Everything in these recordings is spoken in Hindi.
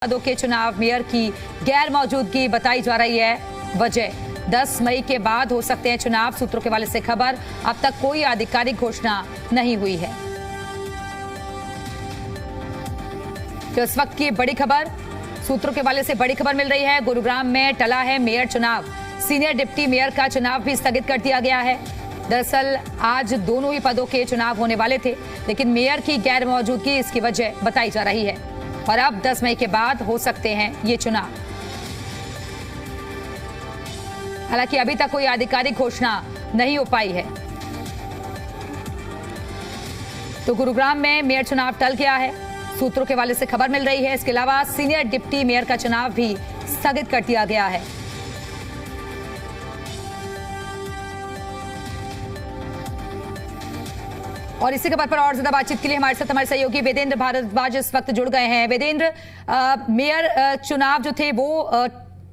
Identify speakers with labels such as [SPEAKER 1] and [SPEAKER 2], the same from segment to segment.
[SPEAKER 1] पदों के चुनाव मेयर की गैर मौजूदगी बताई जा रही है वजह। 10 मई के बाद हो सकते हैं चुनाव, सूत्रों के हवाले से खबर। अब तक कोई आधिकारिक घोषणा नहीं हुई है। तो इस वक्त की बड़ी खबर, सूत्रों के हवाले से बड़ी खबर मिल रही है। गुरुग्राम में टला है मेयर चुनाव, सीनियर डिप्टी मेयर का चुनाव भी स्थगित कर दिया गया है। दरअसल आज दोनों ही पदों के चुनाव होने वाले थे, लेकिन मेयर की गैर मौजूदगी इसकी वजह बताई जा रही है और अब 10 मई के बाद हो सकते हैं ये चुनाव। हालांकि अभी तक कोई आधिकारिक घोषणा नहीं हो पाई है। तो गुरुग्राम में मेयर चुनाव टल गया है, सूत्रों के हवाले से खबर मिल रही है। इसके अलावा सीनियर डिप्टी मेयर का चुनाव भी स्थगित कर दिया गया है। और इसी खबर पर और ज्यादा बातचीत के लिए हमारे साथ हमारे सहयोगी वेदेंद्र भारद्वाज इस वक्त जुड़ गए हैं। वेदेंद्र, मेयर चुनाव जो थे वो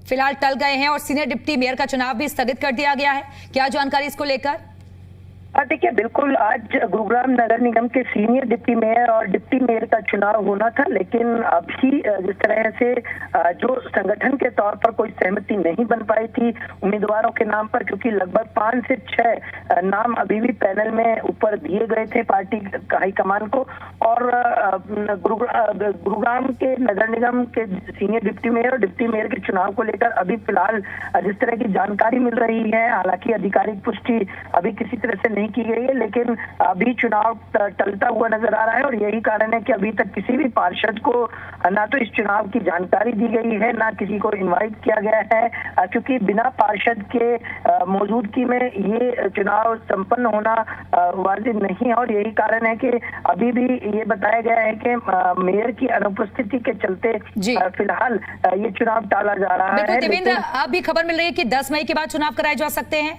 [SPEAKER 1] फिलहाल टल गए हैं और सीनियर डिप्टी मेयर का चुनाव भी स्थगित कर दिया गया है, क्या जानकारी इसको लेकर?
[SPEAKER 2] देखिए, बिल्कुल आज गुरुग्राम नगर निगम के सीनियर डिप्टी मेयर और डिप्टी मेयर का चुनाव होना था, लेकिन अभी जिस तरह से जो संगठन के तौर पर कोई सहमति नहीं बन पाई थी उम्मीदवारों के नाम पर, क्योंकि लगभग 5 से 6 नाम अभी भी पैनल में ऊपर दिए गए थे पार्टी हाईकमान को। और गुरुग्राम के नगर निगम के सीनियर डिप्टी मेयर और डिप्टी मेयर के चुनाव को लेकर अभी फिलहाल जिस तरह की जानकारी मिल रही है, हालांकि आधिकारिक पुष्टि अभी किसी तरह से नहीं की गई है, लेकिन अभी चुनाव टलता हुआ नजर आ रहा है। और यही कारण है कि अभी तक किसी भी पार्षद को ना तो इस चुनाव की जानकारी दी गई है, ना किसी को इनवाइट किया गया है, क्योंकि बिना पार्षद के मौजूदगी में ये चुनाव संपन्न होना वाजिब नहीं है। और यही कारण है कि अभी भी ये बताया गया है कि मेयर की अनुपस्थिति के चलते फिलहाल ये चुनाव टाला जा रहा है।
[SPEAKER 1] देवेंद्र, अब भी खबर मिल रही है कि 10 मई के बाद चुनाव कराए जा सकते हैं।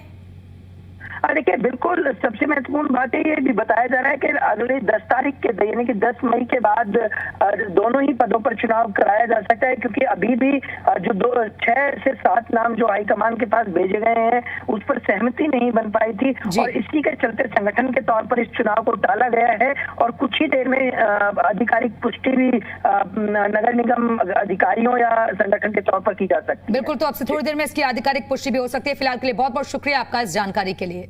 [SPEAKER 2] देखिए, बिल्कुल सबसे महत्वपूर्ण बात ये भी बताया जा रहा है कि अगले 10 तारीख के यानी कि 10 मई के बाद दोनों ही पदों पर चुनाव कराया जा सकता है, क्योंकि अभी भी जो 6 से 7 नाम जो हाईकमान के पास भेजे गए हैं उस पर सहमति नहीं बन पाई थी और इसी के चलते संगठन के तौर पर इस चुनाव को टाला गया है। और कुछ ही देर में आधिकारिक पुष्टि भी नगर निगम अधिकारियों या संगठन के तौर पर की जा सकती है।
[SPEAKER 1] बिल्कुल, तो अब से थोड़ी देर में इसकी आधिकारिक पुष्टि भी हो सकती है। फिलहाल के लिए बहुत बहुत शुक्रिया आपका इस जानकारी के लिए।